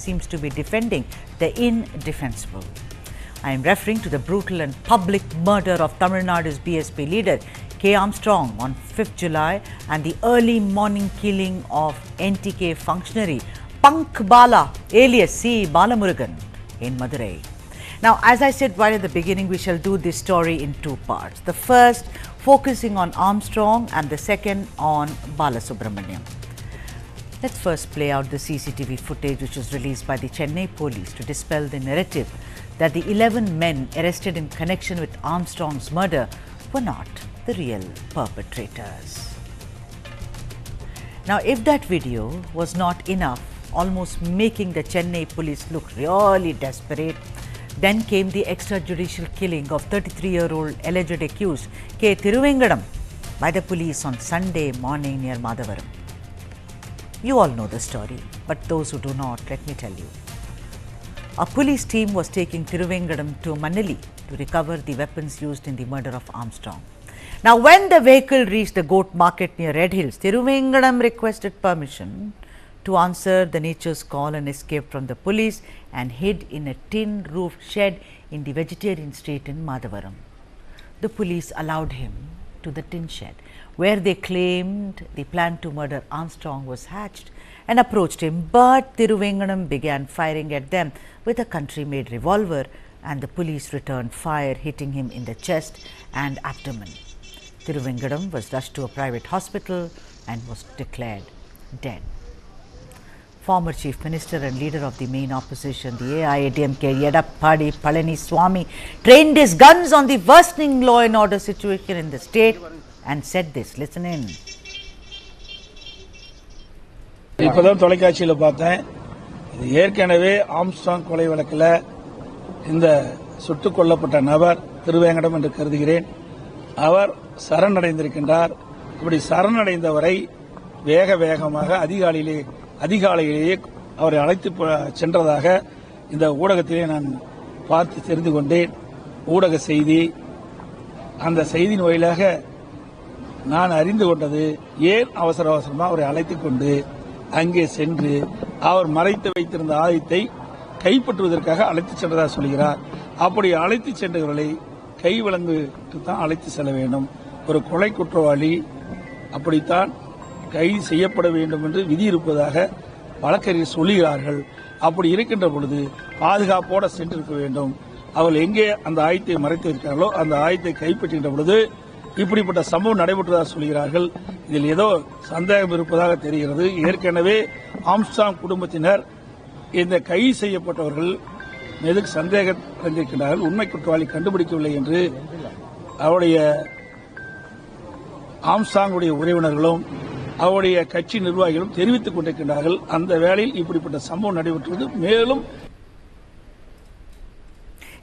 seems to be defending the indefensible. I am referring to the brutal and public murder of Tamil Nadu's BSP leader K. Armstrong on 5th July and the early morning killing of NTK functionary Punk Bala alias C. Balamurugan in Madurai. Now, as I said right at the beginning, we shall do this story in two parts. The first focusing on Armstrong and the second on Balasubramaniam. Let's first play out the CCTV footage which was released by the Chennai police to dispel the narrative that the 11 men arrested in connection with Armstrong's murder were not the real perpetrators. Now, if that video was not enough, almost making the Chennai police look really desperate, then came the extrajudicial killing of 33-year-old alleged accused K. Thiruvengadam by the police on Sunday morning near Madavaram. You all know the story, but those who do not, let me tell you. A police team was taking Thiruvengadam to Manali to recover the weapons used in the murder of Armstrong. Now, when the vehicle reached the goat market near Red Hills, Thiruvengadam requested permission to answer the nature's call and escaped from the police and hid in a tin roof shed in the vegetarian street in Madavaram. The police allowed him to the tin shed, where they claimed the plan to murder Armstrong was hatched, and approached him, but Thiruvengadam began firing at them with a country-made revolver, and the police returned fire, hitting him in the chest and abdomen. Thiruvengadam was rushed to a private hospital and was declared dead. Former Chief Minister and leader of the main opposition, the DMK Edappadi Palaniswamy, trained his guns on the worsening law and order situation in the state and said this. Listen in. இப்போதான் தொலைக்காட்சியில் பார்த்தேன். ஏற்கனவே Armstrong கொலை வழக்கில் இந்த சுட்டுக் கொல்லப்பட்ட நபர் திருவேங்கடம் என்று கருதுகிறேன். அவர் சரணடைந்திருக்கின்றார். இப்படி சரணடைந்தவரை வேகமாக அதிகாலையிலேயே அவரை அழைத்து சென்றதாக இந்த ஊடகத்திலே நான் பார்த்து தெரிந்து கொண்டேன். ஊடக செய்தி, அந்த செய்தியின் வாயிலாக நான் அறிந்து கொண்டது, ஏன் அவசரமாக அவரை அழைத்துக் கொண்டு அங்கே சென்று அவர் மறைத்து வைத்திருந்த ஆயுதத்தை கைப்பற்றுவதற்காக அழைத்து சென்றதாக சொல்கிறார். அப்படி அழைத்து சென்றவர்களை கைவிலங்குக்கு தான் அழைத்து செல்ல வேண்டும். ஒரு கொலை குற்றவாளி அப்படித்தான் கைது செய்யப்பட வேண்டும் என்று விதி இருப்பதாக வழக்கறிஞர் சொல்லுகிறார்கள். அப்படி இருக்கின்ற பொழுது பாதுகாப்போடு சென்றிருக்க வேண்டும். அவர்கள் எங்கே அந்த ஆயுதத்தை மறைத்து வைக்கிறார்களோ அந்த ஆயுதத்தை கைப்பற்றுகின்ற பொழுது இப்படிப்பட்ட சம்பவம் நடைபெற்றதாக சொல்கிறார்கள். இதில் ஏதோ சந்தேகம் இருப்பதாக தெரிகிறது. ஏற்கனவே ஆம்ஸ்ட்ராங் குடும்பத்தினர் இந்த கைது செய்யப்பட்டவர்கள் மீது சந்தேகம் அடைந்திருக்கிறார்கள். உண்மை குற்றவாளி கண்டுபிடிக்கவில்லை என்று அவருடைய ஆம்ஸ்ட்ராங்குடைய உறவினர்களும் அவருடைய கட்சி நிர்வாகிகளும் தெரிவித்துக் கொண்டிருக்கிறார்கள். அந்த வேளையில் இப்படிப்பட்ட சம்பவம் நடைபெற்றது. மேலும்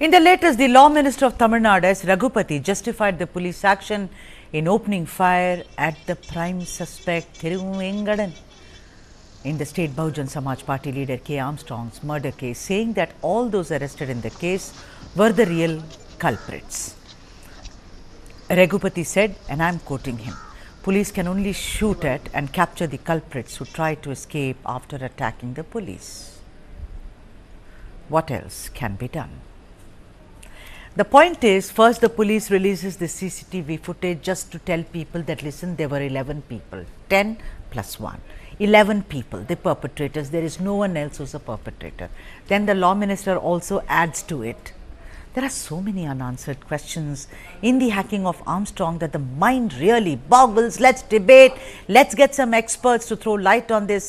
In the latest, the Law Minister of Tamil Nadu, Rakulpreet, justified the police action in opening fire at the prime suspect Thiruvengadam in the state Bahujan Samaj Party leader K. Armstrong's murder case, saying that all those arrested in the case were the real culprits. Rakulpreet said, and I am quoting him, "Police can only shoot at and capture the culprits who try to escape after attacking the police. What else can be done?" The point is, first the police releases the CCTV footage just to tell people that, listen, there were 11 people, 10 plus 1, 11 people, the perpetrators, there is no one else who's a perpetrator. Then the law minister also adds to it, there are so many unanswered questions in the hacking of Armstrong that the mind really boggles. Let's debate, let's get some experts to throw light on this.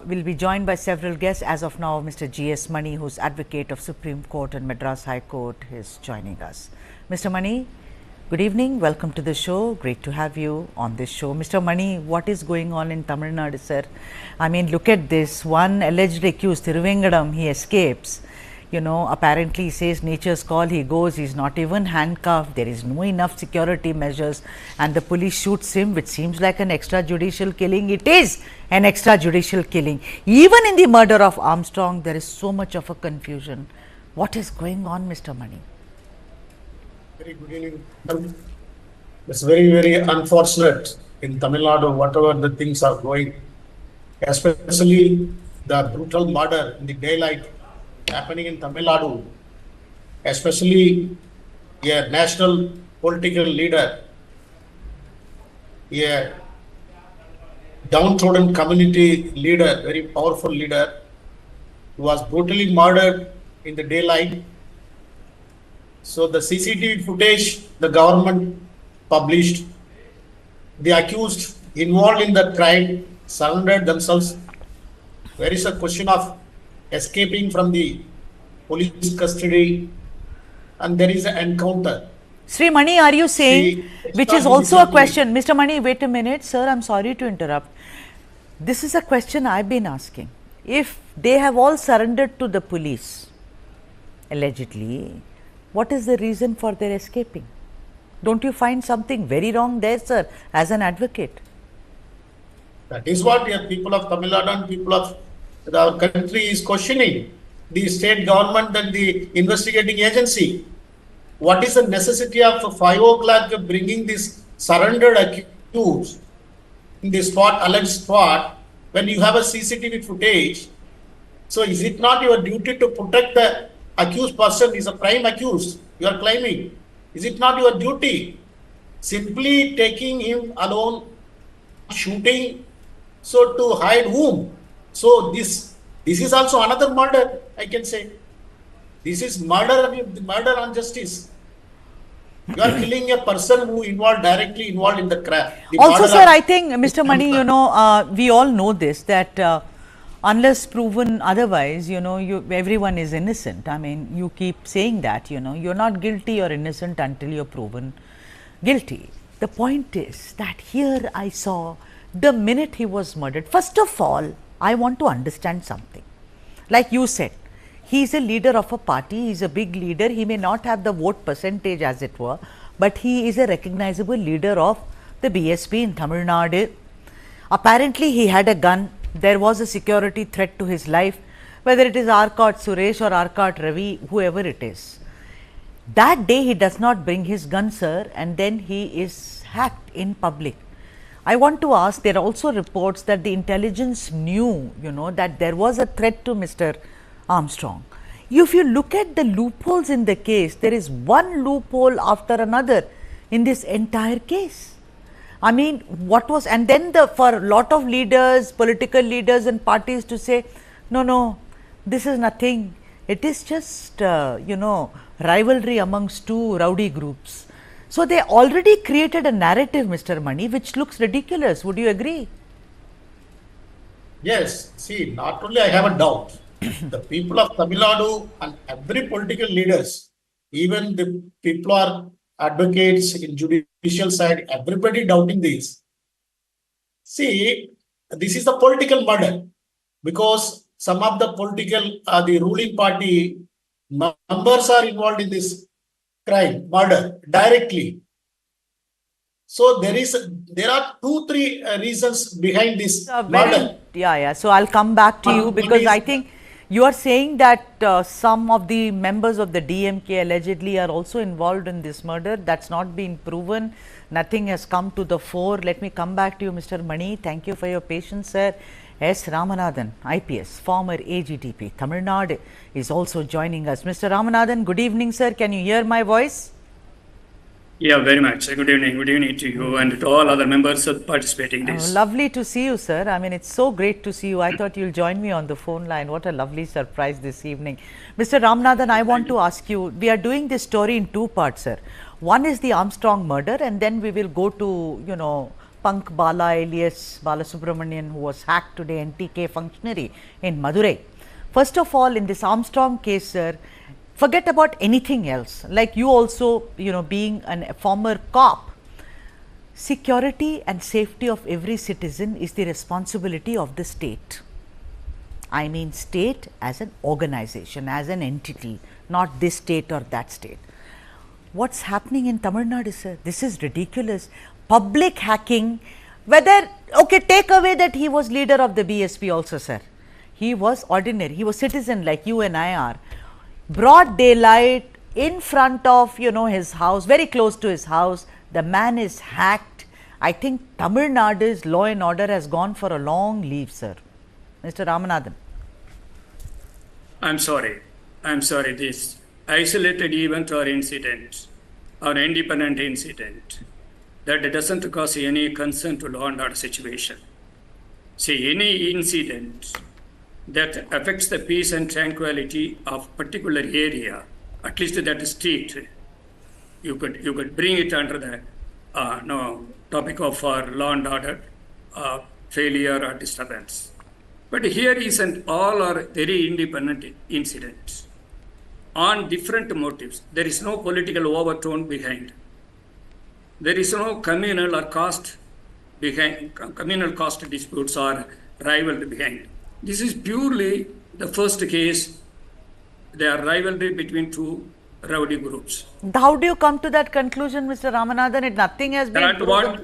We'll be joined by several guests. As of now, Mr. G.S. Mani, who's advocate of Supreme Court and Madras High Court, is joining us. Mr. Mani, good evening. Welcome to the show. Great to have you on this show. Mr. Mani, what is going on in Tamil Nadu, sir? I mean, look at this. One alleged accused, Thiruvengadam, he escapes. You know, apparently he says nature's call, he goes, he's not even handcuffed, there is no enough security measures, and the police shoots him, which seems like an extrajudicial killing. It is an extrajudicial killing. Even in the murder of Armstrong, there is so much of a confusion. What is going on, Mr. Mani? Very good evening. It's very unfortunate in Tamil Nadu, whatever the things are going, especially the brutal murder in the daylight happening in Tamil Nadu, especially a national political leader, a downtrodden community leader, very powerful leader, who was brutally murdered in the daylight. So the CCTV footage the government published, the accused involved in the crime surrendered themselves. There is a question of escaping from the police custody, and there is an encounter. Sri Mani, are you saying, which is also a question, Mr. Mani, wait a minute, sir, I'm sorry to interrupt. This is a question I've been asking. If they have all surrendered to the police, allegedly, what is the reason for their escaping? Don't you find something very wrong there, sir, as an advocate? That is what the people of Tamil Nadu and people of our country is questioning. The state government and the investigating agency. What is the necessity of 5 o'clock bringing this surrendered accused in the spot, alleged spot, when you have a CCTV footage? So is it not your duty to protect the accused person? Is a prime accused you are claiming? Is it not your duty? Simply taking him alone, shooting, so to hide whom? So this is also another murder, I can say. This is murder on justice. You are killing a person who directly involved in the crime. Also, sir, I think, Mr. Mani, we all know this, that unless proven otherwise, everyone is innocent. I mean, you keep saying that, you're not guilty or innocent until you're proven guilty. The point is that here I saw the minute he was murdered. First of all, I want to understand something. Like you said, he is a leader of a party, he is a big leader, he may not have the vote percentage as it were, but he is a recognizable leader of the BSP in Tamil Nadu. Apparently, he had a gun, there was a security threat to his life, whether it is Arcot Suresh or Arcot Ravi, whoever it is. That day he does not bring his gun, sir, and then he is hacked in public. I want to ask, there are also reports that the intelligence knew, that there was a threat to Mr. Armstrong. If you look at the loopholes in the case, there is one loophole after another in this entire case. I mean, and then for a lot of leaders, political leaders and parties to say, no, this is nothing. It is just, rivalry amongst two rowdy groups. So they already created a narrative, Mr. Mani, which looks ridiculous. Would you agree? Yes. See, not only I have a doubt. The people of Tamil Nadu and every political leaders, even the people are advocates in judicial side, everybody doubting this. See, this is the political murder because some of the the ruling party members are involved in this crime, murder, directly. So there are 2-3 reasons behind this murder. Yeah. So I'll come back to you because I think you are saying that some of the members of the DMK allegedly are also involved in this murder. That's not been proven. Nothing has come to the fore. Let me come back to you, Mr. Mani. Thank you for your patience, sir. S. Ramanathan, IPS, former AGTP, Tamil Nadu, is also joining us. Mr. Ramanathan, good evening, sir. Can you hear my voice? Yeah, very much. Good evening. Good evening to you and to all other members participating in this. Lovely to see you, sir. I mean, it's so great to see you. I thought you'll join me on the phone line. What a lovely surprise this evening. Mr. Ramanathan, I want to ask you, we are doing this story in 2 parts, sir. One is the Armstrong murder, and then we will go to, Punk Bala alias Balasubramanian, who was hacked today, NTK functionary in Madurai. First of all, in this Armstrong case, sir, forget about anything else. Like you also, being a former cop, security and safety of every citizen is the responsibility of the state. I mean state as an organization, as an entity, not this state or that state. What's happening in Tamil Nadu, sir? This is ridiculous. Public hacking, take away that he was leader of the BSP also, sir. He was ordinary, he was citizen like you and I are. Broad daylight, in front of, his house, very close to his house, the man is hacked. I think Tamil Nadu's law and order has gone for a long leave, sir. Mr. Ramanathan. I'm sorry. This isolated event or incident or independent incident that doesn't cause any concern to law and order situation. See, any incident that affects the peace and tranquility of particular area, at least that state, you could bring it under the topic of law and order failure or disturbance. But here is all are very independent incidents on different motives. There is no political overtone behind. There is no communal or caste behind, communal caste disputes or rivalry behind. This is purely the first case. There are rivalry between two rowdy groups. How do you come to that conclusion, Mr. Ramanathan? Nothing has been That proven. what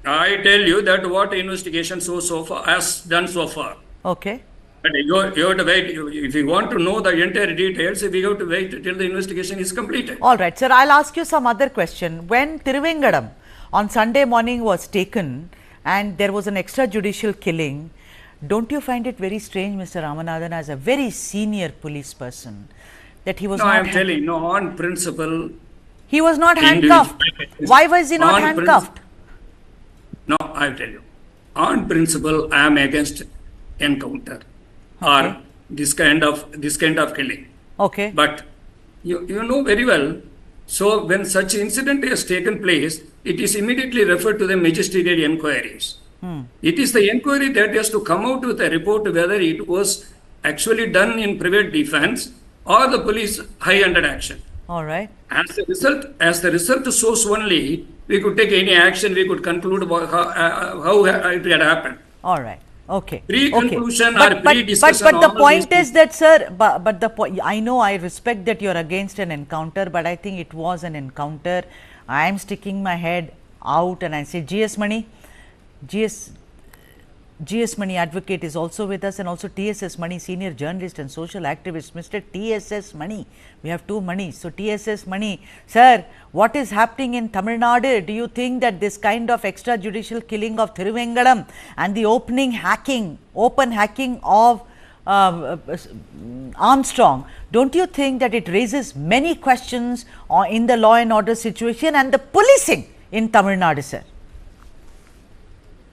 I tell you that what investigation so far has done so far. Okay. But you have to wait. If you want to know the entire details, we have to wait till the investigation is completed. All right, sir. I'll ask you some other question. When Thiruvengadam on Sunday morning was taken and there was an extrajudicial killing, don't you find it very strange, Mr. Ramanathan, as a very senior police person, that he was No, not... I am telling, no, on principle. He was not handcuffed. Why was he not handcuffed? No, I will tell you. On principle, I am against encounter or this kind of killing. Okay. But you know very well. So when such incident has taken place, it is immediately referred to the magisterial inquiries. It is the inquiry that has to come out with a report whether it was actually done in private defense or the police high-handed action. All right. As the result shows only, we could take any action, we could conclude how it had happened. All right. Okay. Pre-conclusion okay. or pre-discussion. But the point is that, sir, but the point, I know, I respect that you're against an encounter, but I think it was an encounter. I am sticking my head out and I say, GS Mani advocate is also with us, and also TSS Mani, senior journalist and social activist. Mr. TSS Mani, we have two Manis. So TSS Mani, sir, what is happening in Tamil Nadu? Do you think that this kind of extrajudicial killing of Thiruvengadam and the open hacking of Armstrong, don't you think that it raises many questions in the law and order situation and the policing in Tamil Nadu, sir?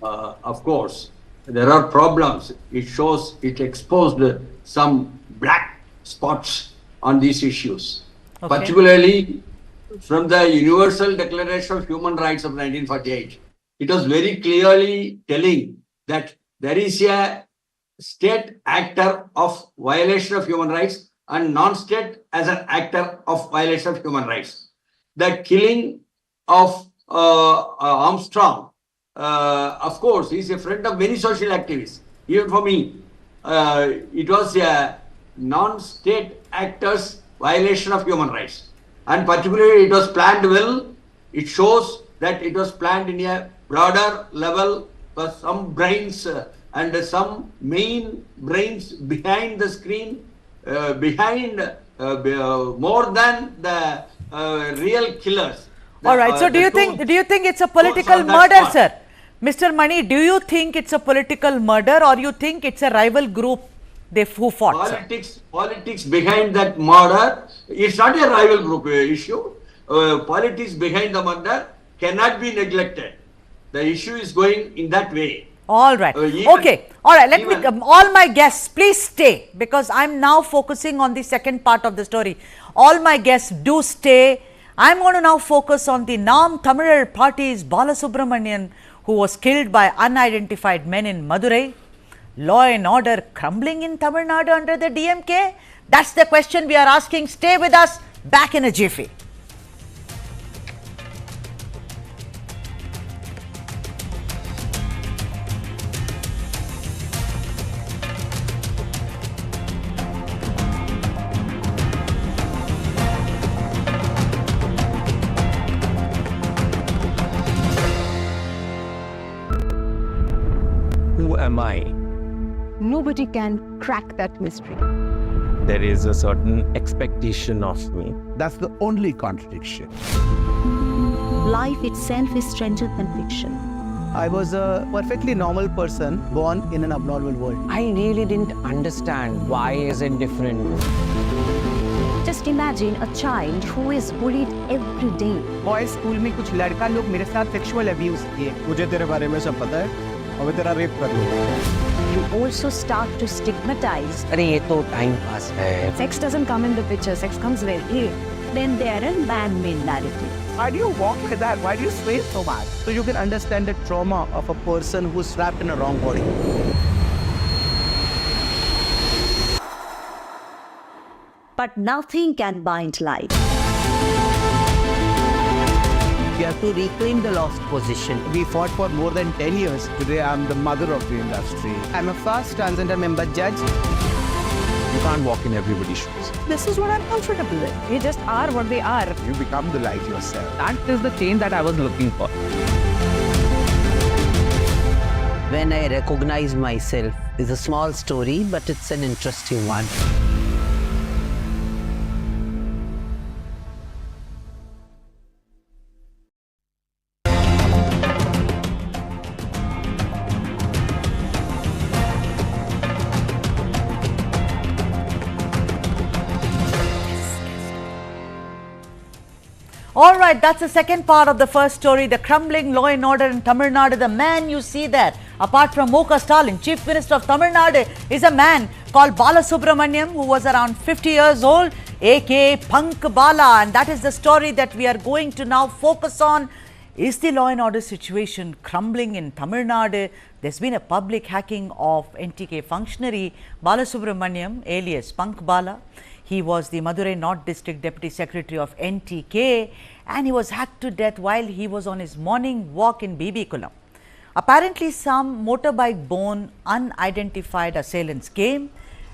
Of course, there are problems. It exposed some black spots on these issues, particularly from the Universal Declaration of Human Rights of 1948. It was very clearly telling that there is a state actor of violation of human rights and non-state as an actor of violation of human rights. The killing of Armstrong, of course, he is a friend of many social activists. Even for me, it was a non-state actor's violation of human rights. And particularly, it was planned well. It shows that it was planned in a broader level for some brains and some main brains behind the screen, more than the real killers. All right. So do you think it's a political murder, sir? Mr. Mani, do you think it's a political murder, or you think it's a rival group who fought? Politics behind that murder. It's not a rival group issue. Politics behind the murder cannot be neglected. The issue is going in that way. All right. Okay. All right. Let me, all my guests, please stay, because I'm now focusing on the second part of the story. All my guests, do stay. I'm going to now focus on the Nam Tamil Party's Balasubramanian, who was killed by unidentified men in Madurai. Law and order crumbling in Tamil Nadu under the DMK? That's the question we are asking. Stay with us. Back in a jiffy. Who am I? Nobody can crack that mystery. There is a certain expectation of me. That's the only contradiction. Life itself is stranger than fiction. I was a perfectly normal person born in an abnormal world. I really didn't understand why is it different. Just imagine a child who is bullied every day. Boys school में कुछ लड़का लोग मेरे साथ sexual abuse किए. मुझे तेरे बारे में सब पता है और मैं तेरा rape कर लूँगा. You also start to stigmatize. अरे ये तो time pass है. Sex doesn't come in the picture. Sex comes very late. Then there are man-made narratives. Why do you walk like that? Why do you sway so much? So you can understand the trauma of a person who's trapped in a wrong body. But nothing can bind life. We have to reclaim the lost position. We fought for more than 10 years. Today I'm the mother of the industry. I'm a first transgender member judge. You can't walk in everybody's shoes. This is what I'm comfortable with. They just are what they are. You become the light yourself. That is the change that I was looking for. When I recognize myself is a small story, but it's an interesting one. All right, that's the second part of the first story, the crumbling law and order in Tamil Nadu. The man you see there, apart from Muka Stalin, Chief Minister of Tamil Nadu, is a man called Balasubramaniam, who was around 50 years old, aka Punk Bala. And that is the story that we are going to now focus on. Is the law and order situation crumbling in Tamil Nadu? There's been a public hacking of NTK functionary Balasubramaniam, alias Punk Bala. He was the Madurai North District Deputy Secretary of NTK, and he was hacked to death while he was on his morning walk in Bibikulam. Apparently, some motorbike-borne unidentified assailants came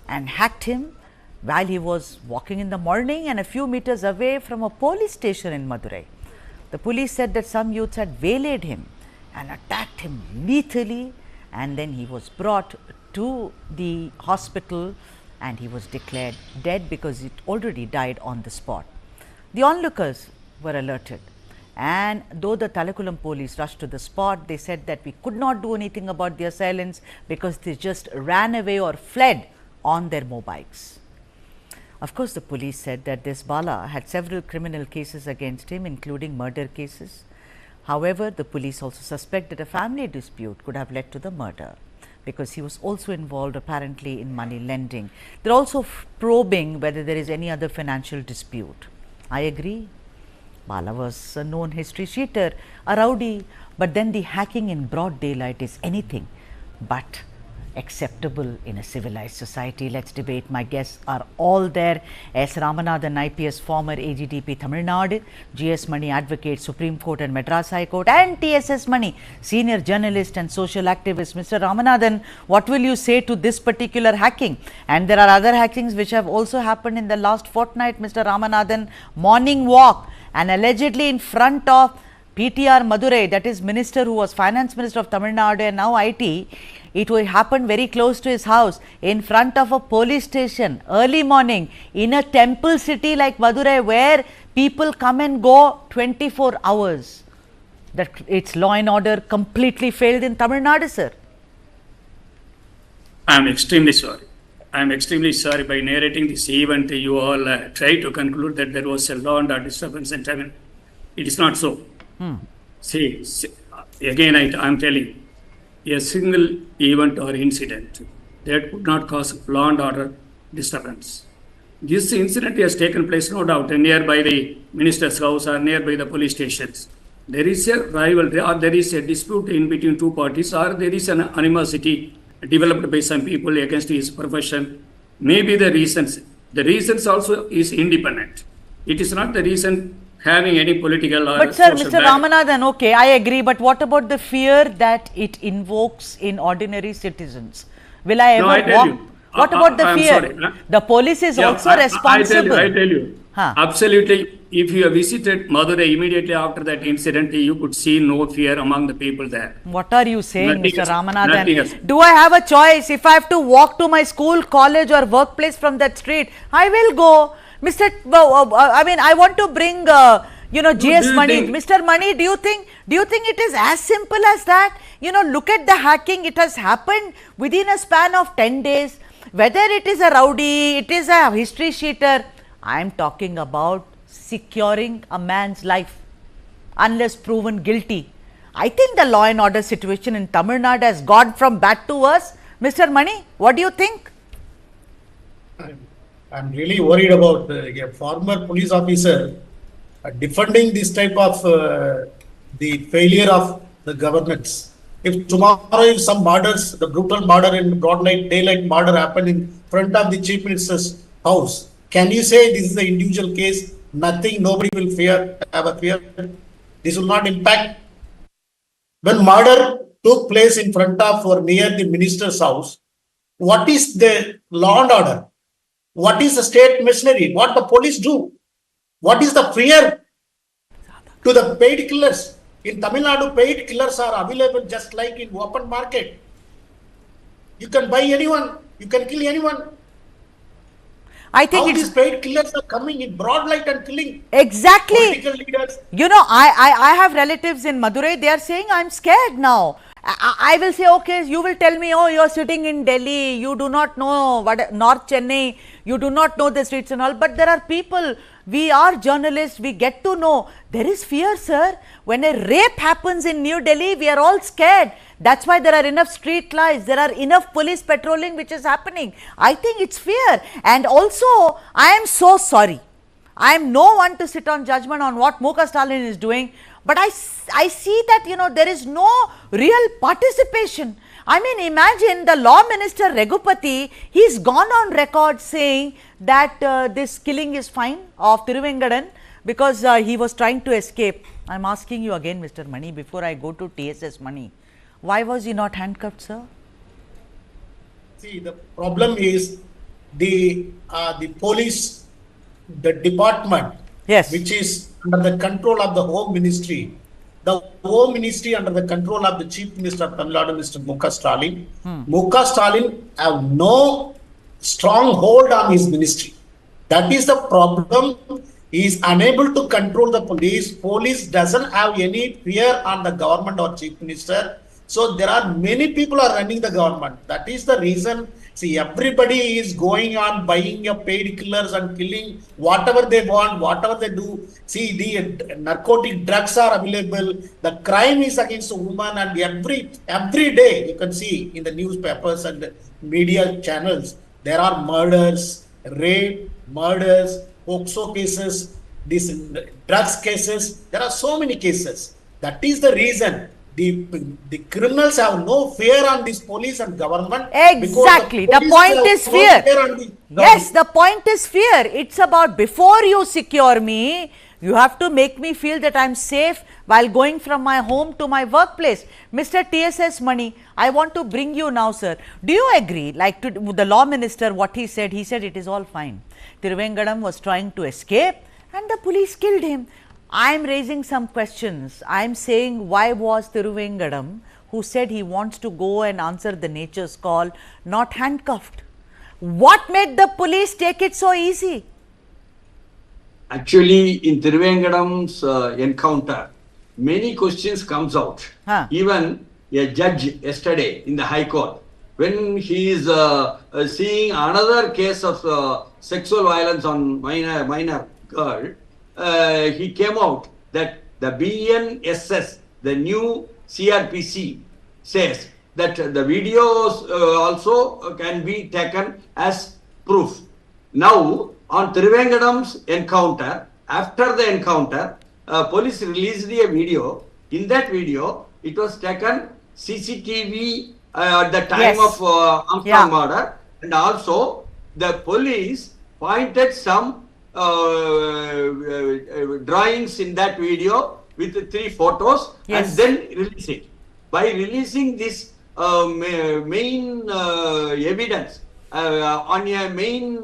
and hacked him while he was walking in the morning and a few meters away from a police station in Madurai. The police said that some youths had waylaid him and attacked him lethally, and then he was brought to the hospital and he was declared dead because it already died on the spot. The onlookers were alerted, and though the Talikulam police rushed to the spot, they said that we could not do anything about the assailants because they just ran away or fled on their motorbikes. Of course, the police said that this Bala had several criminal cases against him, including murder cases. However, the police also suspect that a family dispute could have led to the murder, because he was also involved apparently in money lending. They are also probing whether there is any other financial dispute. I agree. Bala was a known history cheater, a rowdy, but then the hacking in broad daylight is anything but acceptable in a civilized society. Let's debate. My guests are all there. S. Ramanathan, IPS, former AGDP Tamil Nadu, GS Mani, advocate, Supreme Court and Madras High Court, and TSS Mani, senior journalist and social activist. Mr. Ramanathan, what will you say to this particular hacking? And there are other hackings which have also happened in the last fortnight, Mr. Ramanathan. Morning walk, and allegedly in front of PTR Madurai, that is minister who was finance minister of Tamil Nadu and now IT. It happened very close to his house, in front of a police station, early morning, in a temple city like Madurai, where people come and go 24 hours. That its law and order completely failed in Tamil Nadu, sir. I am extremely sorry. I am extremely sorry. By narrating this event, you all try to conclude that there was a law and order disturbance in Tamil. It is not so. See, again, I am telling, a single event or incident that would not cause law and order disturbance. This incident has taken place, no doubt, nearby the minister's house or nearby the police stations. There is a rivalry, or there is a dispute in between two parties, or there is an animosity developed by some people against his profession. Maybe the reasons also is independent. It is not the reason having any political or but sir, Mr. Ramanathan, okay, I agree, but what about the fear that it invokes in ordinary citizens? Will I ever walk? What about the fear? Sorry. The police is also responsible. I tell you. Absolutely. If you have visited Madurai immediately after that incident, you could see no fear among the people there. What are you saying, Mr. Ramanathan? Do I have a choice? If I have to walk to my school, college or workplace from that street, I will go. I mean, I want to bring, You know, GS Mani, Mr. Mani, do you think it is as simple as that? You know, look at the hacking. It has happened within a span of 10 days. Whether it is a rowdy, it is a history sheeter, I am talking about securing a man's life unless proven guilty. I think the law and order situation in Tamil Nadu has gone from bad to worse. Mr. Mani, what do you think? I'm really worried about a former police officer defending this type of the failure of the governance. If tomorrow, if some murders, the brutal murder in broad daylight murder happened in front of the chief minister's house, can you say this is the individual case? Nothing, nobody will have a fear. This will not impact. When murder took place in front of or near the minister's house, what is the law and order? What is the state machinery? What the police do? What is the fear to the paid killers? In Tamil Nadu, paid killers are available just like in open market. You can buy anyone, you can kill anyone. I think how these paid killers are coming in broad light and killing exactly political leaders. You know, I have relatives in Madurai. They are saying, I'm scared now. I will say, okay, you will tell me, oh, you are sitting in Delhi, you do not know what North Chennai, you do not know the streets and all, but there are people, we are journalists, we get to know. There is fear, sir. When a rape happens in New Delhi, we are all scared. That's why there are enough street lights, there are enough police patrolling which is happening. I think it's fear. And also, I am so sorry. I am no one to sit on judgment on what Muka Stalin is doing. But I see that, you know, there is no real participation. I mean, imagine the law minister Rakulpreet, he's gone on record saying that this killing is fine of Thiruvengadam because he was trying to escape. I'm asking you again, Mr. Mani, before I go to TSS Mani, why was he not handcuffed, sir? See, the problem is the police, the department, yes, which is under the control of the Home Ministry. The Home Ministry under the control of the Chief Minister of Tamil Nadu, Mr. Muka Stalin. Muka Stalin have no strong hold on his ministry. That is the problem. He is unable to control the police. Police doesn't have any fear on the government or Chief Minister. So there are many people are running the government. That is the reason. See, everybody is going on buying a paid killers and killing whatever they want, whatever they do. See, the narcotic drugs are available. The crime is against a woman, and every day you can see in the newspapers and the media channels there are murders, rape, murders, POXO cases, these drugs cases. There are so many cases. That is the reason. The criminals have no fear on this police and government. Exactly. The point is fear. Yes, the point is fear. It's about before you secure me, you have to make me feel that I'm safe while going from my home to my workplace. Mr. TSS Mani, I want to bring you now, sir. Do you agree, like to the law minister, what he said it is all fine. Thiruvengadam was trying to escape and the police killed him. I am raising some questions. I am saying, why was Thiruvengadam, who said he wants to go and answer the nature's call, not handcuffed? What made the police take it so easy? Actually, in Thiruvengadam's encounter, many questions comes out. Even a judge yesterday in the High Court, when he is seeing another case of sexual violence on minor girl, he came out that the BNSS, the new CRPC, says that the videos also can be taken as proof. Now, on Thiruvengadam's encounter, after the encounter, police released a video. In that video, it was taken CCTV at the time of Armstrong murder, and also the police pointed some drawings in that video with 3 photos and then release it. By releasing this main evidence on a main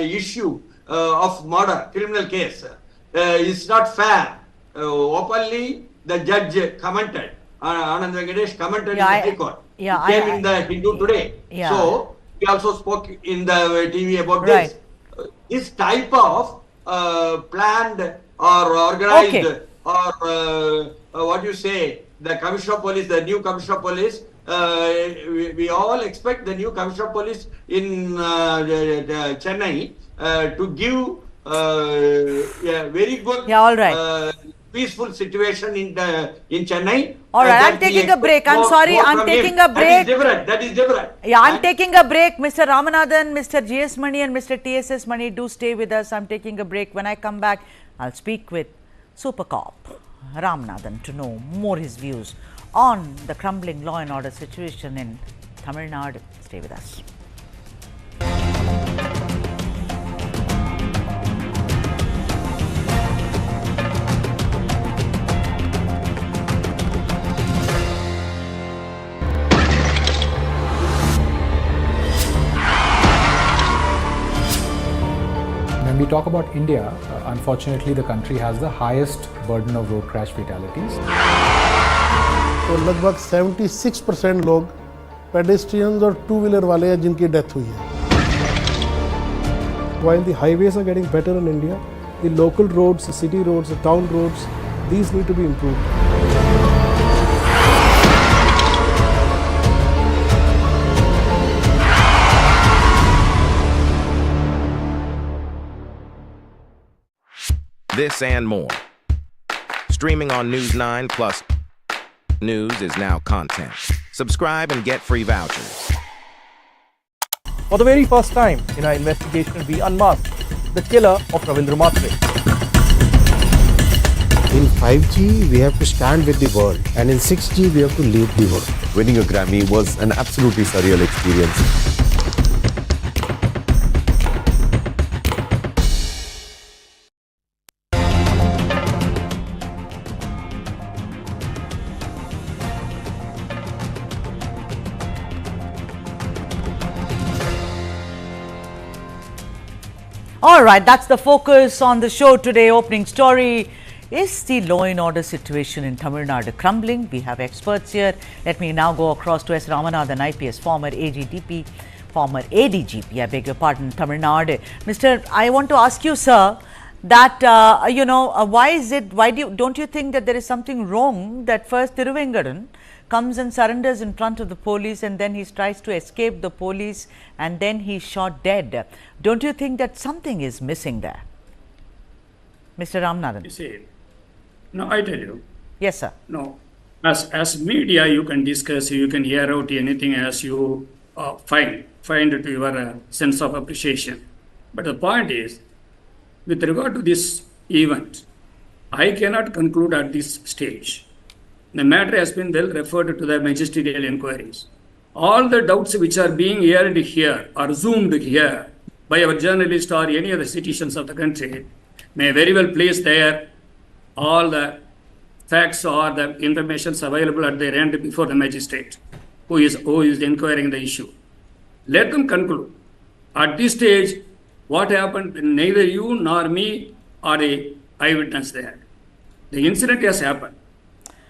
issue of murder, criminal case, is not fair. Openly, the judge commented, Anand Venkatesh commented in the High Court. It came in the Hindu today. So, he also spoke in the TV about this. This type of planned or organized or what you say, the Commissioner of Police, the new Commissioner of Police, we all expect the new Commissioner of Police in Chennai to give a very good, all right. Peaceful situation in Chennai. All right, I'm taking a break. I'm sorry, I'm taking a break. That is different. Yeah, I'm taking a break. Mr. Ramanathan, Mr. GS Mani and Mr. TSS Mani, do stay with us. I'm taking a break. When I come back, I'll speak with Super Cop Ramanathan to know more his views on the crumbling law and order situation in Tamil Nadu. Stay with us. When we talk about India, unfortunately the country has the highest burden of road crash fatalities. तो लगभग 76% लोग pedestrians और two-wheeler वाले हैं जिनकी death हुई है. While the highways are getting better in India, the local roads, the city roads, the town roads, these need to be improved. This and more. Streaming on News 9 Plus. News is now content. Subscribe and get free vouchers. For the very first time in our investigation, we unmasked the killer of Ravindra Matre. In 5G, we have to stand with the world, and in 6G, we have to lead the world. Winning a Grammy was an absolutely surreal experience. All right, that's the focus on the show today. Opening story, is the law and order situation in Tamil Nadu crumbling? We have experts here. Let me now go across to S. Ramanathan, IPS, former AGDP, former ADGP, I beg your pardon, Tamil Nadu. Mr. I want to ask you, sir, that, don't you think that there is something wrong that first Thiruvengadam comes and surrenders in front of the police and then he tries to escape the police and then he's shot dead? Don't you think that something is missing there? Mr. Ramanathan. You see, no, I tell you. Yes, sir. No, as media you can discuss, you can hear out anything as you find to your sense of appreciation. But the point is, with regard to this event, I cannot conclude at this stage. The matter has been well referred to the magisterial inquiries. All the doubts which are being aired here or zoomed here by our journalists or any other citizens of the country may very well place there all the facts or the information available at their end before the magistrate who is inquiring the issue. Let them conclude. At this stage, what happened, neither you nor me are a eyewitness there. The incident has happened.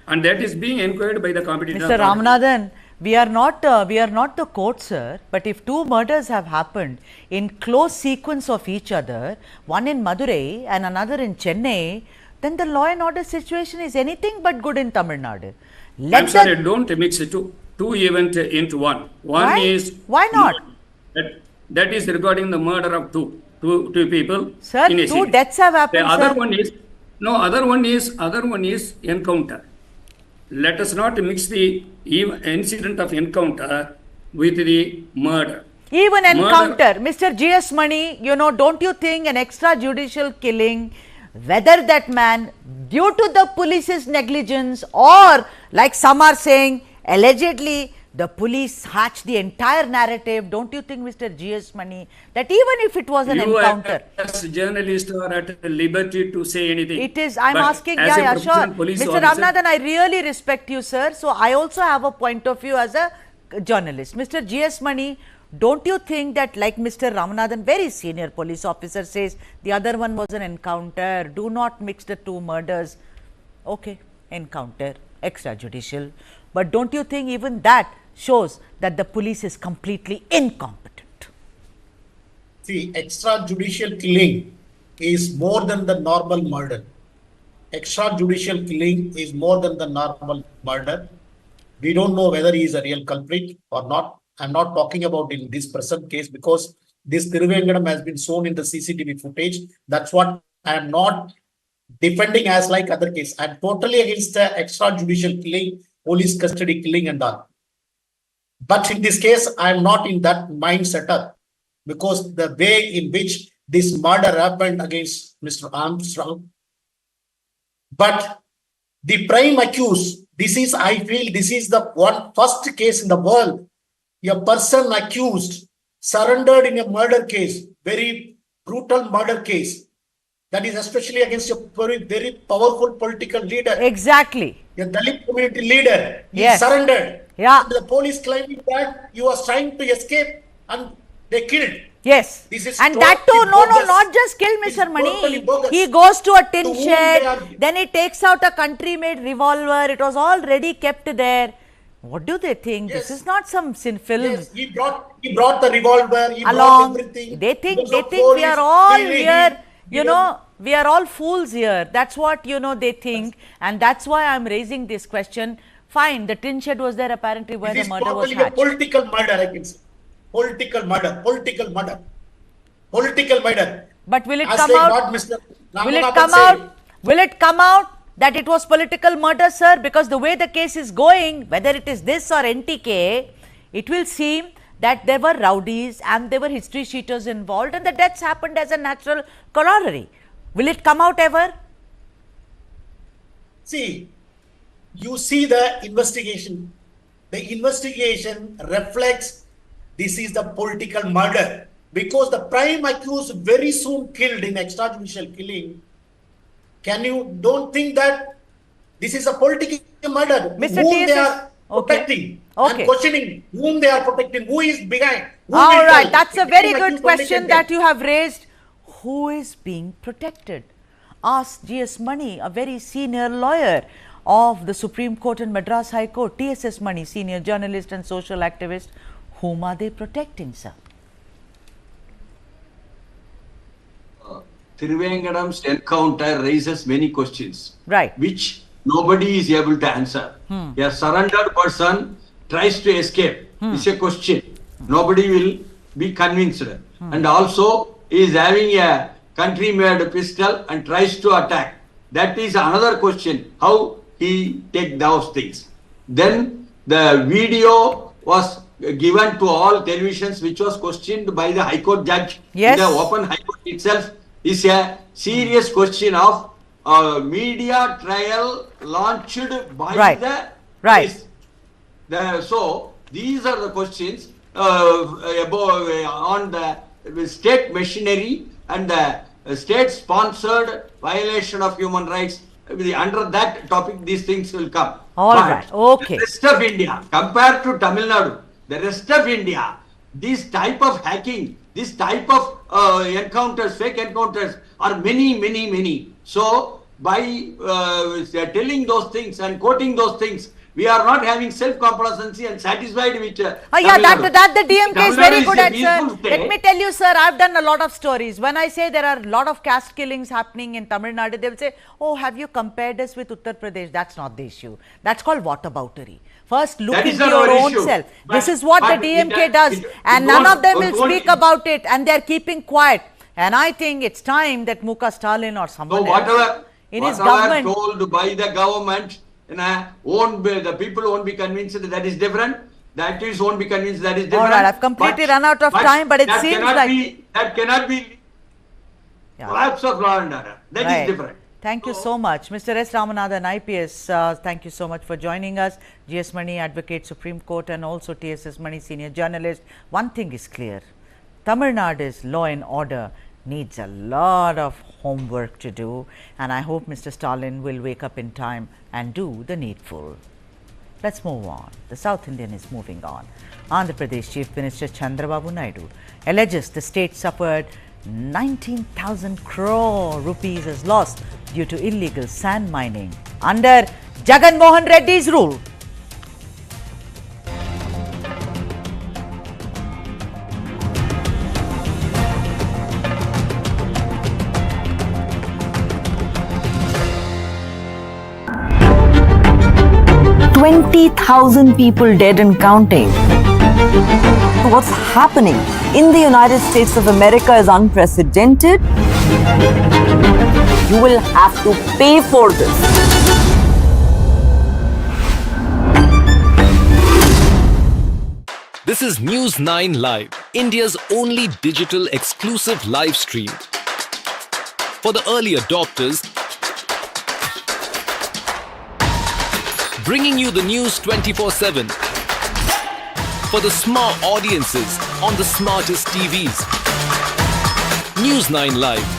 And that is being inquired by the competent Mr. Ramanathan, we are not the court, sir, but if two murders have happened in close sequence of each other, one in Madurai and another in Chennai, then the law and order situation is anything but good in Tamil Nadu. I'm sorry, don't mix two events into one. Why not? That is regarding the murder of two people. Sir, two deaths have happened. The other one is encounter. Let us not mix the incident of encounter with the murder. Even encounter, Mr. GS Mani, don't you think an extrajudicial killing, whether that man, due to the police's negligence or like some are saying, allegedly, the police hatched the entire narrative, don't you think, Mr. GS Mani, that even if it was an encounter? As journalists are at liberty to say anything. It is, I'm asking, sure. Mr. Ramanathan, I really respect you, sir. So I also have a point of view as a journalist. Mr. GS Mani, don't you think that, like Mr. Ramanathan, very senior police officer, says the other one was an encounter, do not mix the two murders? Okay, encounter, extrajudicial. But don't you think even that shows that the police is completely incompetent? See, extrajudicial killing is more than the normal murder. extrajudicial killing is more than the normal murder. We don't know whether he is a real culprit or not. I'm not talking about in this present case because this Thiruvengadam has been shown in the CCTV footage. That's what I am not defending as like other case. I'm totally against the extrajudicial killing, police custody killing and all. But in this case, I'm not in that mindset because the way in which this murder happened against Mr. Armstrong. But the prime accused, I feel this is the first case in the world. A person accused surrendered in a murder case, very brutal murder case. That is especially against a very, very powerful political leader. Exactly. A Dalit community leader. He Yes. surrendered. Yeah. And the police claiming that he was trying to escape and they killed. Yes. This is And that too, totally no, bogus. not just kill It's Mr. Mani. totally bogus. He goes to a tin To whom shed, they are- then he takes out a country-made revolver. It was already kept there. What do they think? Yes. This is not some film. Yes, he brought the revolver, he Along. brought everything. They think Because of we police, are all really, here, he you know, we are all fools here. That's what, you know, they think. And that's why I'm raising this question. Fine, the tin shed was there apparently where This the is murder was totally a hatched. political murder, I can say. Political murder, political murder. Political murder. But will it As come like out? what Mr. Will it Ramanathan come said. out? Will it come out that it was political murder, sir? Because the way the case is going, whether it is this or NTK, it will seem that there were rowdies and there were history cheaters involved and the deaths happened as a natural corollary. Will it come out ever? See, you see the investigation. The investigation reflects this is the political murder because the prime accused very soon killed in extrajudicial killing. Can you don't think that this is a political murder? Mr. Whom TSS, they are protecting and questioning, whom they are protecting, who is behind? Who All will right, tell? that's a The very prime good accused only question can that tell. you have raised. Who is being protected? Ask GS Mani, a very senior lawyer of the Supreme Court and Madras High Court, TSS Mani, senior journalist and social activist. Whom are they protecting, sir? Thiruvengadam's encounter raises many questions, right, which nobody is able to answer. A surrendered person tries to escape. It's a question. Nobody will be convinced. And also is having a country-made pistol and tries to attack. That is another question. How he take those things. Then the video was given to all televisions, which was questioned by the High Court judge. Yes. In the open High Court itself is a serious question of media trial launched by the police. So these are the questions on the state machinery and the state-sponsored violation of human rights. Under that topic, these things will come. All right, okay. The rest of India, compared to Tamil Nadu, the rest of India, this type of hacking, this type of encounters, fake encounters are many. So, by telling those things and quoting those things, we are not having self-complacency and satisfied with yeah, that the DMK is very good at, sir. Let me tell you, sir, I've done a lot of stories. When I say there are a lot of caste killings happening in Tamil Nadu, they will say, oh, have you compared us with Uttar Pradesh? That's not the issue. That's called whataboutery. First, look into your own self. This is what the DMK does. And none of them will speak about it. And they are keeping quiet. And I think it's time that Muka Stalin or someone else in his government told by the government, the people won't be convinced that is different. That is won't be convinced that is different. All right, I've completely run out of time, but it seems like that cannot be collapse of law and order. That is different. Thank you so much. Mr. S. Ramanathan, IPS, thank you so much for joining us. GS Mani, Advocate, Supreme Court, and also TSS Mani, Senior Journalist. One thing is clear. Tamil Nadu's law and order needs a lot of homework to do, and I hope Mr. Stalin will wake up in time and do the needful. Let's move on. The South Indian is moving on. Andhra Pradesh Chief Minister Chandrababu Naidu alleges the state suffered 19,000 crore rupees as loss due to illegal sand mining under Jagan Mohan Reddy's rule. 20,000 people dead and counting. What's happening in the United States of America is unprecedented. You will have to pay for this. This is News 9 Live, India's only digital exclusive live stream. For the early adopters, bringing you the news 24/7. For the smart audiences on the smartest TVs. News 9 Live.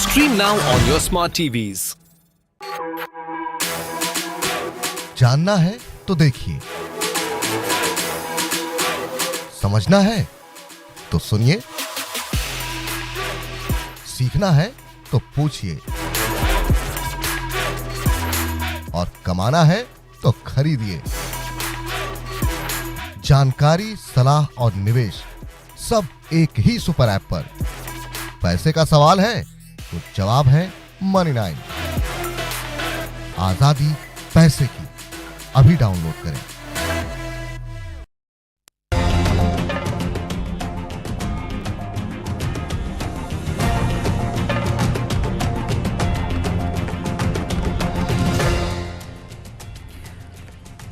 Stream now on your smart TVs. जानना है तो देखिए, समझना है तो सुनिए, सीखना है तो पूछिए, और कमाना है तो खरीदिए। जानकारी, सलाह और निवेश सब एक ही सुपर ऐप पर। पैसे का सवाल है तो जवाब है मनी 9। आजादी पैसे की, अभी डाउनलोड करें।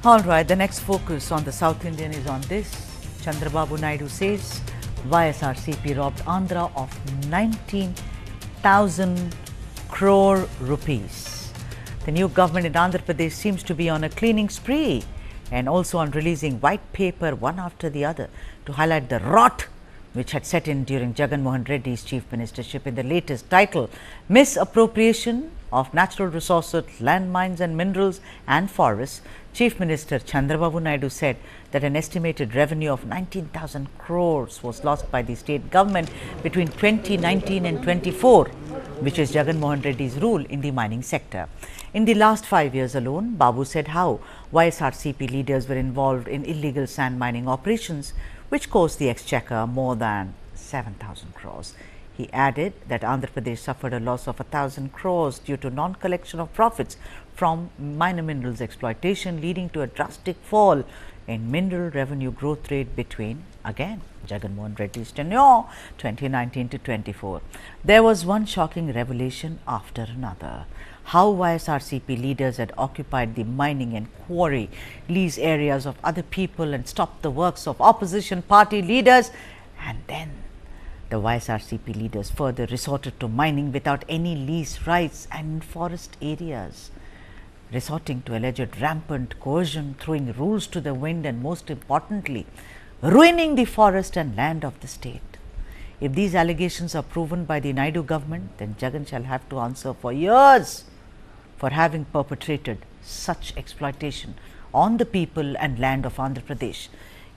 All right, the next focus on the South Indian is on this. Chandrababu Naidu says YSRCP robbed Andhra of 19,000 crore rupees. The new government in Andhra Pradesh seems to be on a cleaning spree and also on releasing white paper one after the other to highlight the rot which had set in during Jagan Mohan Reddy's chief ministership. In the latest title, Misappropriation of Natural Resources, Landmines and Minerals and Forests, Chief Minister Chandrababu Naidu said that an estimated revenue of 19,000 crores was lost by the state government between 2019 and 24, which is Jagan Mohan Reddy's rule in the mining sector. In the last 5 years alone, Babu said how YSRCP leaders were involved in illegal sand mining operations, which cost the exchequer more than 7,000 crores. He added that Andhra Pradesh suffered a loss of 1,000 crores due to non-collection of profits from minor minerals exploitation, leading to a drastic fall in mineral revenue growth rate between, again, Jagan Mohan Reddy's tenure 2019 to 24. There was one shocking revelation after another. How YSRCP leaders had occupied the mining and quarry lease areas of other people and stopped the works of opposition party leaders, and then the YSRCP leaders further resorted to mining without any lease rights and in forest areas, resorting to alleged rampant coercion, throwing rules to the wind and, most importantly, ruining the forest and land of the state. If these allegations are proven by the Naidu government, then Jagan shall have to answer for years for having perpetrated such exploitation on the people and land of Andhra Pradesh.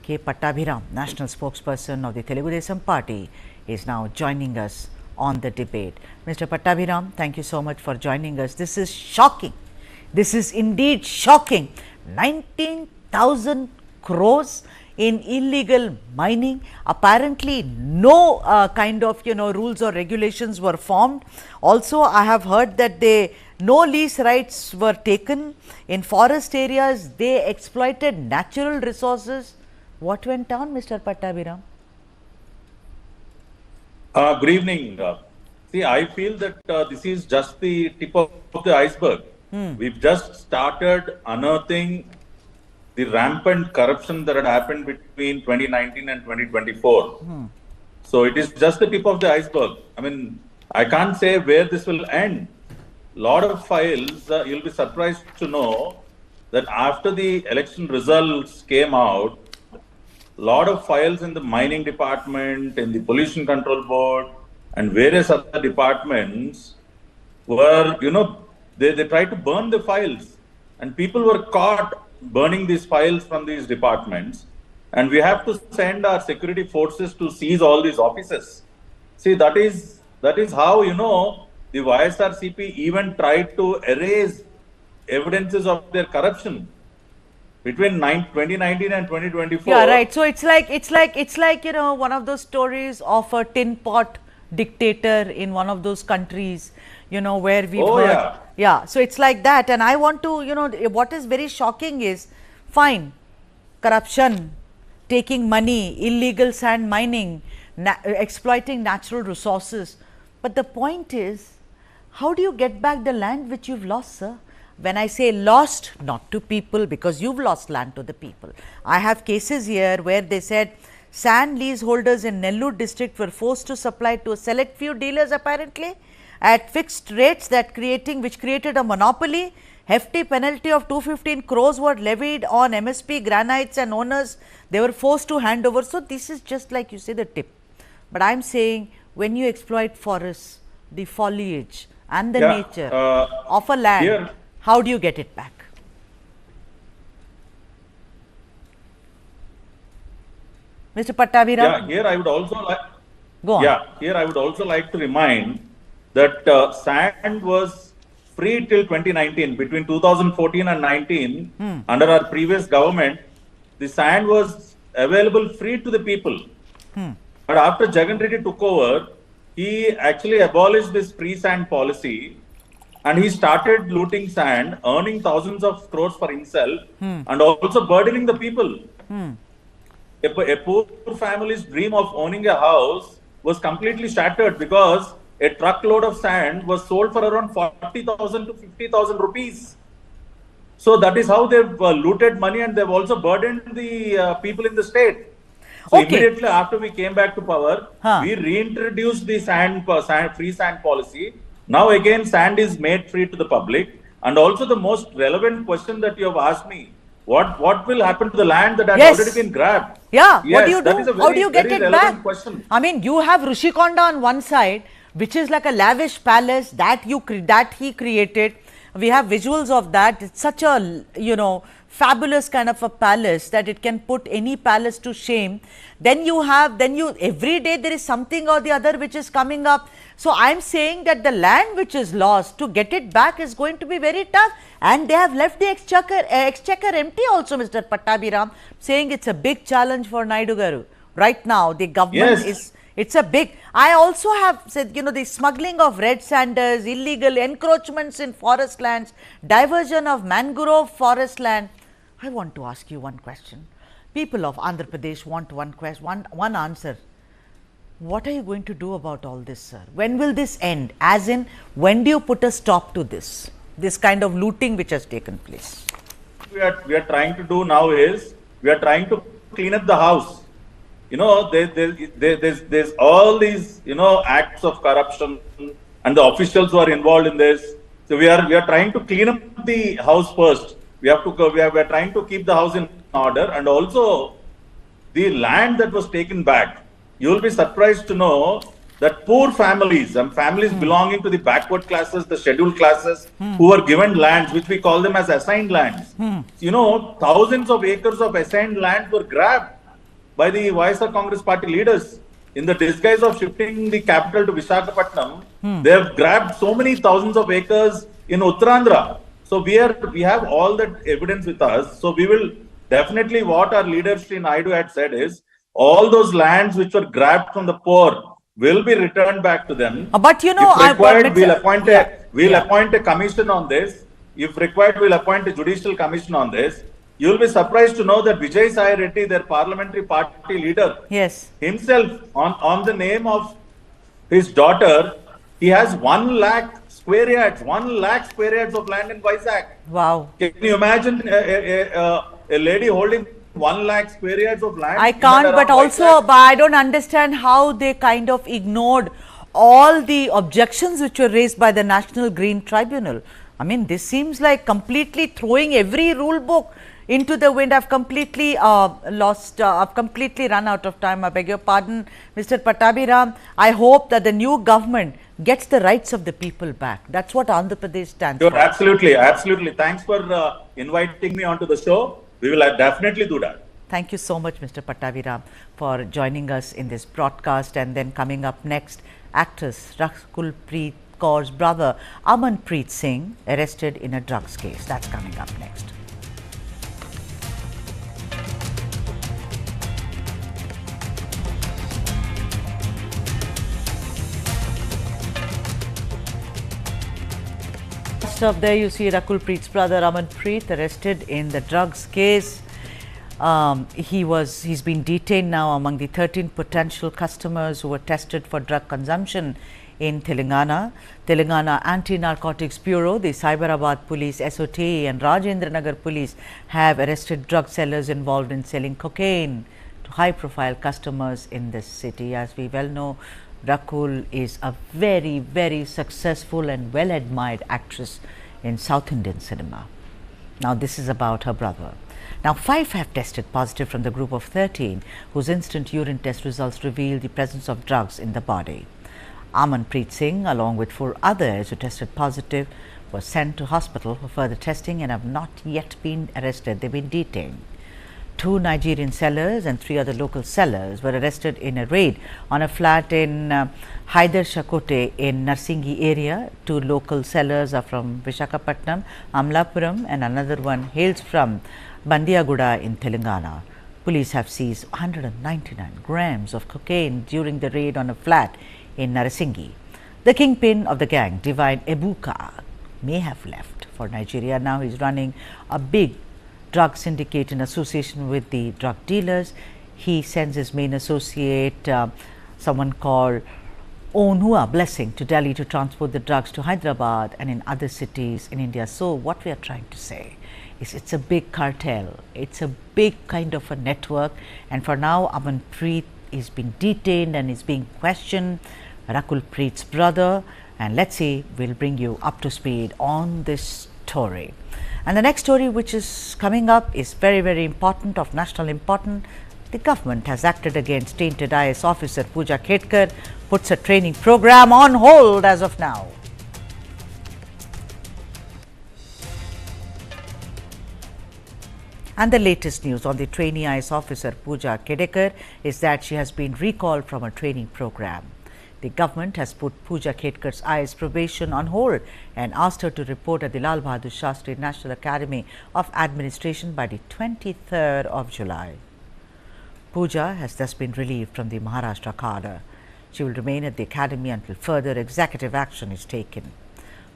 K. Pattabhiram, national spokesperson of the Telugu Desam party, is now joining us on the debate. Mr. Pattabhiram, thank you so much for joining us. This is shocking. This is indeed shocking. 19,000 crores in illegal mining. Apparently, no kind of rules or regulations were formed. Also, I have heard that no lease rights were taken in forest areas. They exploited natural resources. What went on, Mr. Pattabhiram? Good evening. See, I feel that this is just the tip of the iceberg. We've just started unearthing the rampant corruption that had happened between 2019 and 2024. So it is just the tip of the iceberg. I mean, I can't say where this will end. Lot of files, you'll be surprised to know that after the election results came out, lot of files in the mining department, in the pollution control board and various other departments were, they tried to burn the files, and people were caught burning these files from these departments, and we have to send our security forces to seize all these offices. See, that is how, the YSRCP even tried to erase evidences of their corruption between 2019 and 2024. Yeah, right. So it's like one of those stories of a tin pot dictator in one of those countries, you know, where we've Oh, heard. yeah. Yeah, so it's like that. And I want to, you know, what is very shocking is, fine, corruption, taking money, illegal sand mining, exploiting natural resources. But the point is, how do you get back the land which you've lost, sir? When I say lost, not to people, because you've lost land to the people. I have cases here where they said sand leaseholders in Nellore district were forced to supply to a select few dealers apparently at fixed rates which created a monopoly. Hefty penalty of 215 crores were levied on MSP granites and owners. They were forced to hand over. So this is just like you say, the tip. But I am saying, when you exploit forests, the foliage and the nature of a land, here, how do you get it back? Mr. Pattabhiram? Yeah, here I would also like. Go on. Yeah, here I would also like to remind that sand was free till 2019. Between 2014 and 19, under our previous government, the sand was available free to the people. But after Jagan Reddy took over, he actually abolished this free sand policy, and he started looting sand, earning thousands of crores for himself, and also burdening the people. A poor family's dream of owning a house was completely shattered because a truckload of sand was sold for around 40,000 to 50,000 rupees. So that is how they've looted money, and they've also burdened the people in the state. So immediately after we came back to power, we reintroduced the free sand policy. Now again, sand is made free to the public. And also the most relevant question that you have asked me, what will happen to the land that has already been grabbed? Yeah, Yes, what do you do? that is a How do you get very it back? question. I mean, you have Rishikonda on one side, which is like a lavish palace that he created. We have visuals of that. It's such a, you know, fabulous kind of a palace that it can put any palace to shame. Then every day there is something or the other which is coming up. So I'm saying that the land which is lost, to get it back is going to be very tough. And they have left the exchequer empty also, Mr. Pattabhiram, saying it's a big challenge for Naidu Garu. Right now, the government it's a big. I also have said, you know, the smuggling of red sanders, illegal encroachments in forest lands, diversion of mangrove forest land. I want to ask you one question. People of Andhra Pradesh want one answer. What are you going to do about all this, sir? When will this end? As in, when do you put a stop to this kind of looting which has taken place? We are trying to do now is, we are trying to clean up the house. You know, there's all these, you know, acts of corruption, and the officials who are involved in this. So we are trying to clean up the house first. We are trying to keep the house in order, and also the land that was taken back. You will be surprised to know that poor families and families belonging to the backward classes, the scheduled classes, who were given lands, which we call them as assigned lands. You know, thousands of acres of assigned lands were grabbed by the YSR Congress party leaders in the disguise of shifting the capital to Visakhapatnam. They have grabbed so many thousands of acres in Uttarandhra. So we have all that evidence with us. So we will definitely, what our leader Sri Naidu had said is, all those lands which were grabbed from the poor will be returned back to them. But you know, if required, we'll appoint a commission on this. If required, we'll appoint a judicial commission on this. You will be surprised to know that Vijay Sai Reddy, their parliamentary party leader, himself, on the name of his daughter, he has 1 lakh square yards, 1 lakh square yards of land in Vizag. Wow. Can you imagine a lady holding 1 lakh square yards of land? I can't, but also, but I don't understand how they kind of ignored all the objections which were raised by the National Green Tribunal. I mean, this seems like completely throwing every rule book into the wind. I've completely I've completely run out of time. I beg your pardon, Mr. Pattabhiram. I hope that the new government gets the rights of the people back. That's what Andhra Pradesh stands for. Absolutely, absolutely. Thanks for inviting me onto the show. We will definitely do that. Thank you so much, Mr. Pattabhiram, for joining us in this broadcast. And then coming up next, actress Rakulpreet Kaur's brother Amanpreet Singh arrested in a drugs case. That's coming up next. up there you see Rakulpreet's brother Armstrong arrested in the drugs case. He's been detained now among the 13 potential customers who were tested for drug consumption in Telangana. Telangana Anti-Narcotics Bureau, the Cyberabad Police, SOT and Rajendra Nagar Police have arrested drug sellers involved in selling cocaine to high-profile customers in this city. As we well know, Rakul is a very, very successful and well-admired actress in South Indian cinema. Now this is about her brother. Now 5 have tested positive from the group of 13 whose instant urine test results revealed the presence of drugs in the body. Amanpreet Singh along with 4 others who tested positive were sent to hospital for further testing and have not yet been arrested. They've been detained. 2 Nigerian sellers and 3 other local sellers were arrested in a raid on a flat in Hyder Shakote in Narsingi area. 2 local sellers are from Visakhapatnam, Amlapuram and another one hails from Bandiaguda in Telangana. Police have seized 199 grams of cocaine during the raid on a flat in Narsingi. The kingpin of the gang, Divine Ebuka, may have left for Nigeria. Now he is running a big drug syndicate in association with the drug dealers. He sends his main associate, someone called Onua Blessing, to Delhi to transport the drugs to Hyderabad and in other cities in India. So what we are trying to say is it's a big cartel, it's a big kind of a network, and for now Amanpreet is being detained and is being questioned, Rakulpreet's brother, and let's see, we'll bring you up to speed on this story. And the next story which is coming up is very, very important, of national importance. The government has acted against tainted IS officer Pooja Khetkar, puts a training program on hold as of now. And the latest news on the trainee IS officer Pooja Khetkar is that she has been recalled from a training program. The government has put Pooja Khetkar's IS probation on hold and asked her to report at the Lal Bahadur Shastri National Academy of Administration by the 23rd of July. Pooja has thus been relieved from the Maharashtra cadre. She will remain at the academy until further executive action is taken.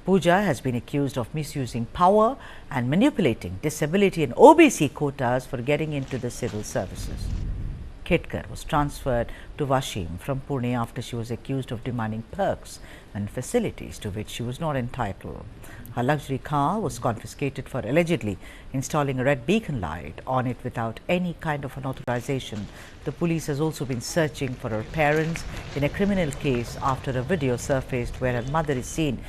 Pooja has been accused of misusing power and manipulating disability and OBC quotas for getting into the civil services. Khetkar was transferred to Washim from Pune after she was accused of demanding perks and facilities to which she was not entitled. Her luxury car was confiscated for allegedly installing a red beacon light on it without any kind of an authorization. The police has also been searching for her parents in a criminal case after a video surfaced where her mother is seen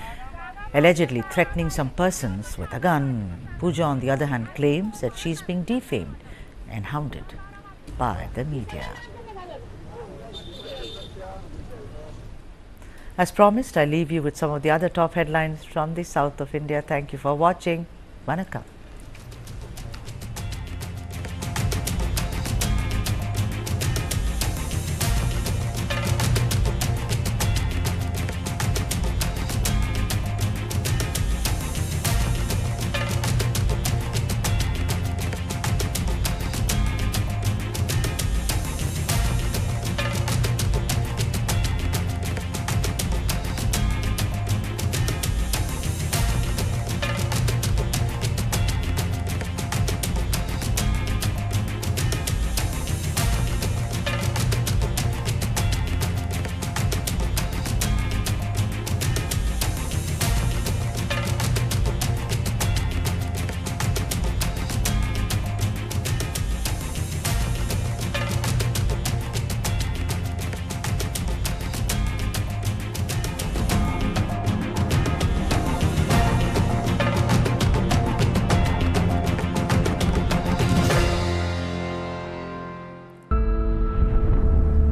allegedly threatening some persons with a gun. Pooja, on the other hand, claims that she is being defamed and hounded by the media. As promised, I leave you with some of the other top headlines from the south of India. Thank you for watching. Vanakkam.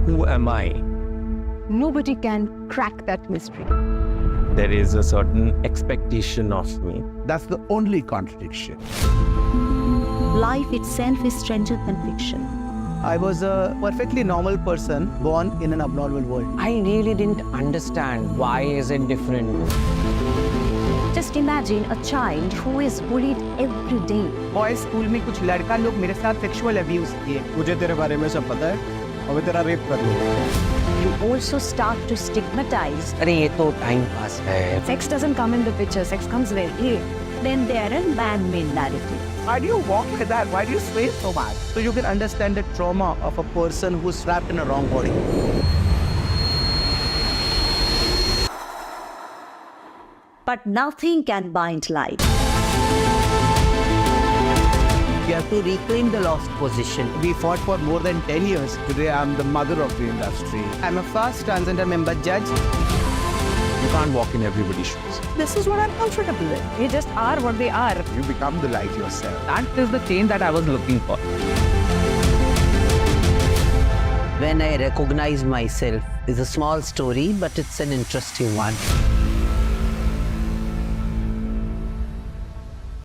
Who am I? Nobody can crack that mystery. There is a certain expectation of me. That's the only contradiction. Life itself is stranger than fiction. I was a perfectly normal person born in an abnormal world. I really didn't understand why is it different. Just imagine a child who is bullied every day. Boys school में कुछ लड़का लोग मेरे साथ sexual abuse किए. मुझे तेरे बारे में सब पता है और मैं तेरा रेप कर लूंगा. You also start to stigmatize. अरे ये तो time pass है. Sex doesn't come in the picture, sex comes very late. Then there are man-made narratives. Why do you walk like that? Why do you sway so much? So you can understand the trauma of a person who's trapped in a wrong body. But nothing can bind light. We have to reclaim the lost position. We fought for more than 10 years. Today I'm the mother of the industry. I'm a first transgender member judge. You can't walk in everybody's shoes. This is what I'm comfortable with. They just are what they are. You become the light yourself. That is the change that I was looking for. When I recognize myself is a small story, but it's an interesting one.